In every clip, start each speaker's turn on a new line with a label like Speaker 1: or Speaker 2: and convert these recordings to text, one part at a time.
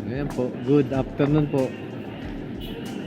Speaker 1: Ayan po, good afternoon po.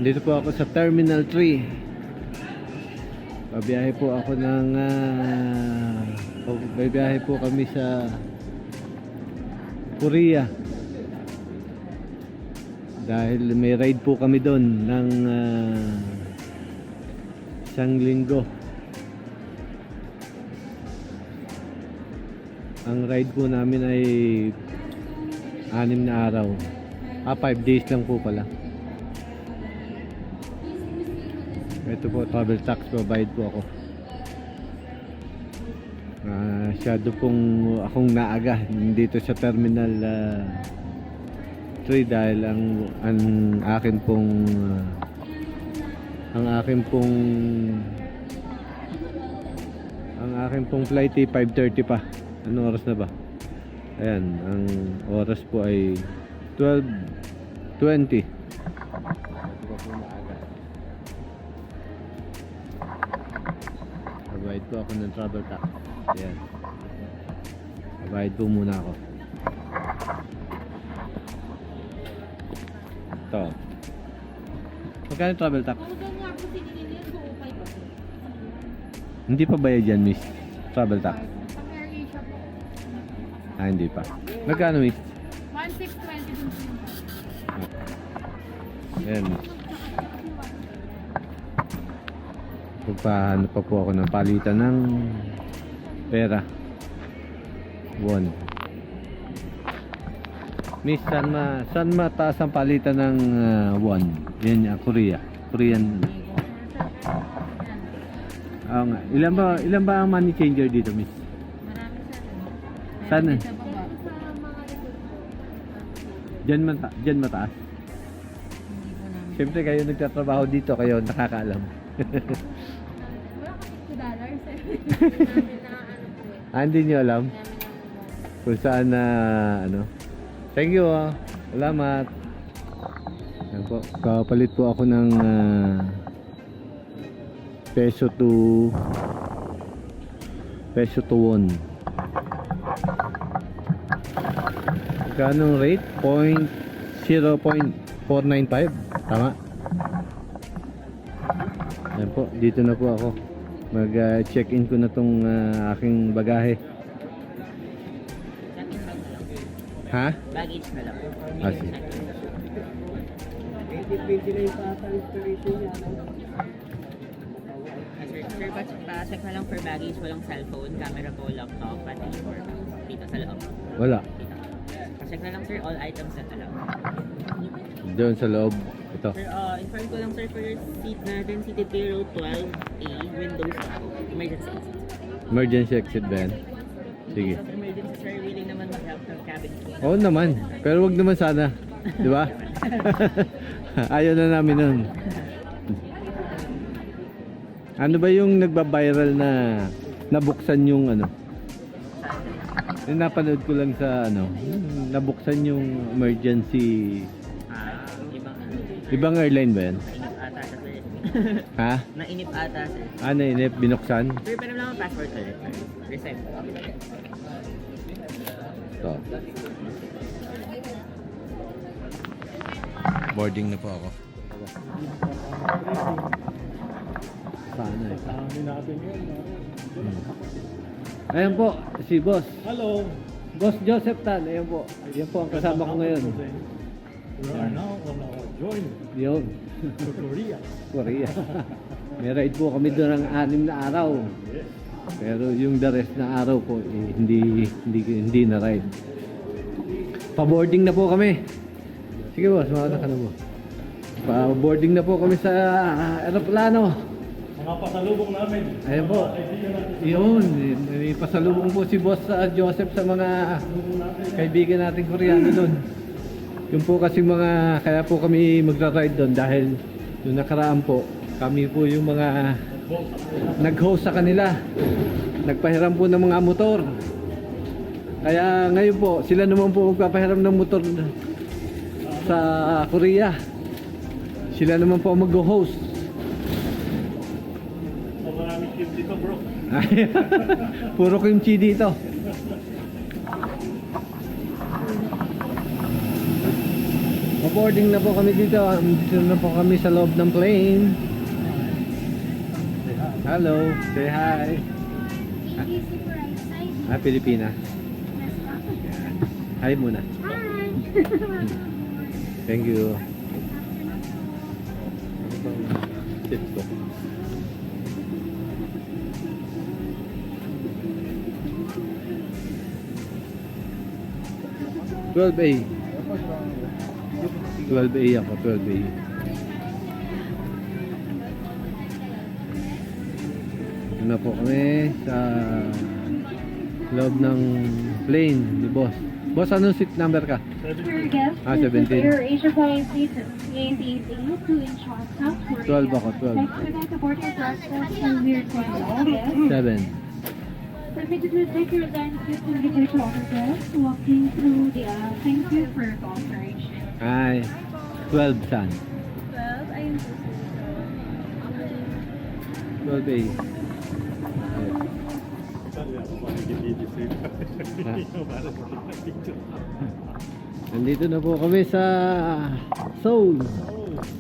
Speaker 1: Dito po ako sa Terminal 3. Babiyahe po ako ng babiyahe po kami sa Korea. Dahil may ride po kami doon ng isang linggo. Ang ride po namin ay 6 na araw. 5 days lang po pala. Ito po, travel tax, babayad po ako. Masyado pong akong naaga dito sa Terminal 3 dahil ang akin pong flight ay 5:30 pa. Anong oras na ba? Ayan, ang oras po ay 12:20. Babayad po ako ng travel tax. Ayan. Babayad po muna ako. Ito. Magkano travel tax? Hindi pa bayad yan, miss. Travel tax. Hindi pa. Magkano, miss?
Speaker 2: 1,620
Speaker 1: Ayan. Pagpaano pa po ako ng palitan ng pera. Won. Miss, saan mataas ang palitan ng won? Yan yan, Korea. Korean. Oo nga. Ilan ba ang money changer dito, miss? Saan? Diyan mataas. Siyempre kayo nagtatrabaho dito, kayo nakakaalam.
Speaker 2: Wala kasi $2 sir.
Speaker 1: Hindi nyo alam kung saan na ano. Thank you salamat. Yan po, kapalit po ako ng peso to won. Kanong rate? 0.495. Tama. Yan po, dito na po ako. Mag-check-in ko na tong aking bagahe. Ha?
Speaker 3: Baggage na lang.
Speaker 1: Sige.
Speaker 3: Sir, pa-check na lang for baggage, walang cellphone, camera po, laptop, pati or dito sa loob.
Speaker 1: Wala.
Speaker 3: Pa-check na lang sir, all items na lang.
Speaker 1: Doon sa loob. Ito.
Speaker 3: Sir, inform ko lang sir for your seat natin, seated kayo row 12A, windows up, emergency exit.
Speaker 1: Emergency exit ba yan? Sige.
Speaker 3: So, emergency sir, willing naman mag-help ng cabin crew.
Speaker 1: Oo naman. Pero wag naman sana. Di ba? Ayaw na namin nun. Ano ba yung nagba-viral na nabuksan yung ano? Yung napanood ko lang sa ano, nabuksan yung emergency. Ibang airline ba yan?
Speaker 3: Nainip ata siya sir.
Speaker 1: Ha?
Speaker 3: Nainip ata sir.
Speaker 1: Nainip, binuksan?
Speaker 3: Sir, pero lang ang password ulit sir. Reset.
Speaker 1: Ito. Boarding na po ako. Sana eh. Ayan po, si Boss.
Speaker 4: Hello.
Speaker 1: Boss Joseph Tan, ayan po. Ayan po ang kasama ko ngayon.
Speaker 4: We are now on our journey
Speaker 1: Yun,
Speaker 4: to Korea.
Speaker 1: Korea. May ride po kami doon ng 6 na araw. Pero yung the rest na araw po, hindi na ride. Pa-boarding na po kami. Sige boss, makata ka na mo. Pa-boarding na po kami sa aeroplano.
Speaker 4: Mga pasalubong namin.
Speaker 1: Ayan po. Yun, may pasalubong po si Boss Joseph sa mga kaibigan nating Koreano doon. Yung po kasi kaya po kami magra-ride doon dahil yung nakaraan po, kami po yung mga nag-host sa kanila. Nagpahiram po ng mga motor. Kaya ngayon po, sila naman po magpapahiram ng motor sa Korea. Sila naman po mag-host.
Speaker 4: Maraming team dito bro.
Speaker 1: Puro kimchi dito. boarding na po kami dito. Dito na po kami sa loob ng plane. Hello, say hi.
Speaker 2: ABC for outside.
Speaker 1: Pilipinas. Hi muna.
Speaker 2: Hi!
Speaker 1: Thank you. Ano bang seat ko? A 12A ako, 12A. Ito na po kami sa loob ng plane ni Boss. Boss, anong seat number ka?
Speaker 2: Dear guests,
Speaker 1: Ah,
Speaker 2: this is
Speaker 1: 17.
Speaker 2: Air Asia flight season. ANDA 2 in short South Korea.
Speaker 1: 12 ako, 12.
Speaker 2: Expedite the boarding process and weird for all guests.
Speaker 1: 7.
Speaker 2: Permitted to take your land with individual guests walking through the aisle. Thank you for your cooperation.
Speaker 1: Ay, 12 san.
Speaker 2: 12, ayun po.
Speaker 1: 12A.
Speaker 4: Sabi ako, makikibili sa'yo. Para sa picture.
Speaker 1: Nandito na po kami sa Seoul,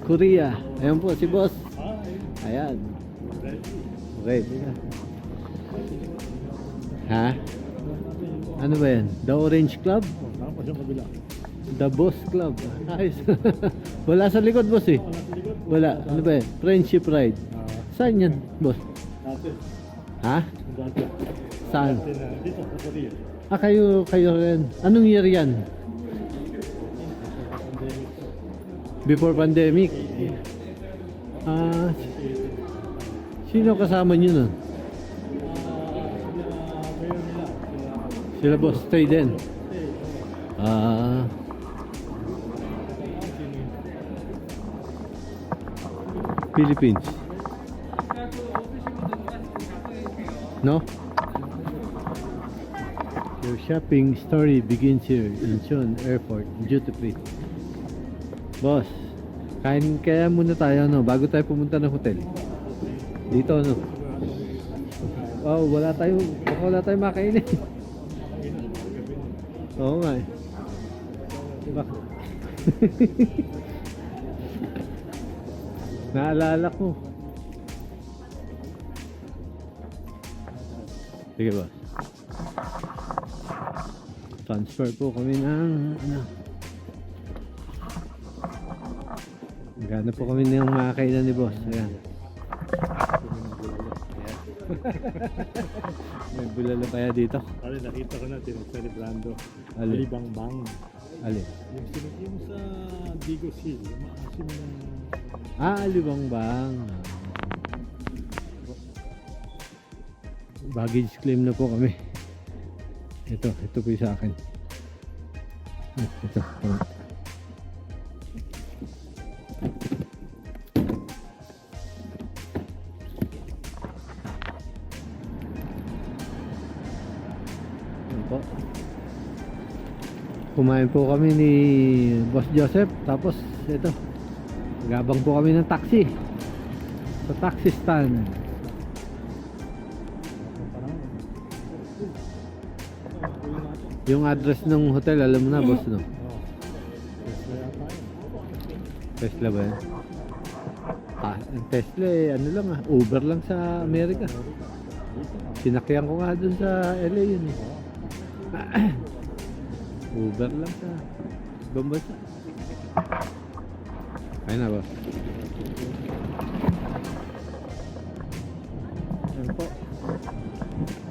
Speaker 1: Korea. Ayan po si Boss.
Speaker 4: Hi.
Speaker 1: Ayan.
Speaker 4: Ready?
Speaker 1: Ready na. Ha? Ano ba yan? The Orange Club?
Speaker 4: Tapos yung kabila.
Speaker 1: The Boss Club. Ayos. Wala sa likod, Boss eh. Wala. Ano ba yan? Friendship Ride. Saan yan, Boss?
Speaker 4: Dati.
Speaker 1: Ha?
Speaker 4: Dati.
Speaker 1: Saan?
Speaker 4: Dati na dito sa Korea.
Speaker 1: Kayo rin. Anong year yan? Before pandemic. Sino kasama nyo nun?
Speaker 4: Mayor nila.
Speaker 1: Sila Boss, stay din. Philippines. No? Your shopping story begins here in Incheon Airport, duty free. Boss, kain kaya muna tayo no bago tayo pumunta ng hotel. Dito no. Oh, wala tayong makainin. Oo nga eh. Diba? Naalala ko. Sige boss. Transfer po kami ng ano. Gana po kami ng makakainan ni boss. Ayan. May bulalo kaya dito.
Speaker 4: Pare, nakita ko na tinag-celebrando.
Speaker 1: Alin?
Speaker 4: Alibang-bang.
Speaker 1: Alin?
Speaker 4: Yung sa Digos Hill, maasim na...
Speaker 1: Alibang-bang. Baggage claim na po kami. Ito po yung sa akin. Ito. Po. Kumain po kami ni Boss Joseph. Tapos ito, gabang po kami ng taxi sa taxi stand. Yung address ng hotel alam mo na boss no? Tesla ba yan? Ang Tesla eh, ano lang Uber lang sa Amerika. Sinakyan ko nga dun sa LA yun eh. Uber lang sa ibang bansa. Ayun na ba? Ayun po.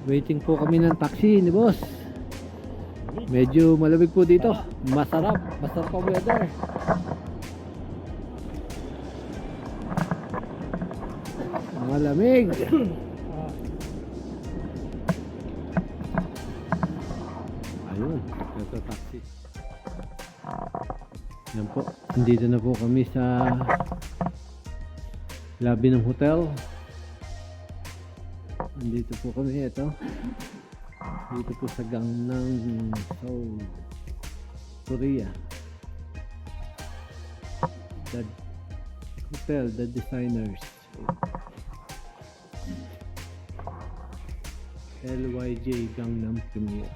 Speaker 1: Waiting po kami ng taxi ni boss. Medyo malamig po dito. Masarap ang weather. Malamig. Ayun, ito taxi. Yan po, nandito na po kami sa lobby ng hotel. Nandito po kami, ito. Dito po sa Gangnam, Seoul, Korea. The hotel, the designers. LYJ Gangnam Premier.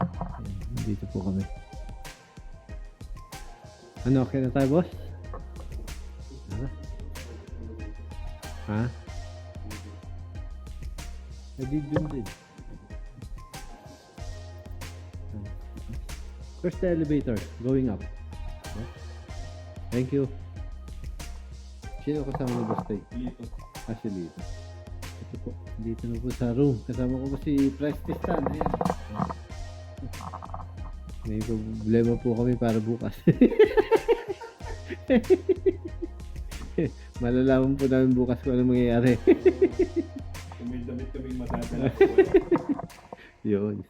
Speaker 1: Ayan, dito po kami. Ano, okay na tayo, boss? Ano? Ha? Nag-video din. Where's the elevator? Going up. Yeah. Thank you. Sino kasama ni Boss Tay?
Speaker 4: Dito.
Speaker 1: Si Lito. Ito po. Dito na po sa room. Kasama ko po si Prestige Stan. Ayan. May problema po kami para bukas. Malalaman po namin bukas kung ano mangyayari.
Speaker 4: Kung may damit kaming matadala.
Speaker 1: Yun.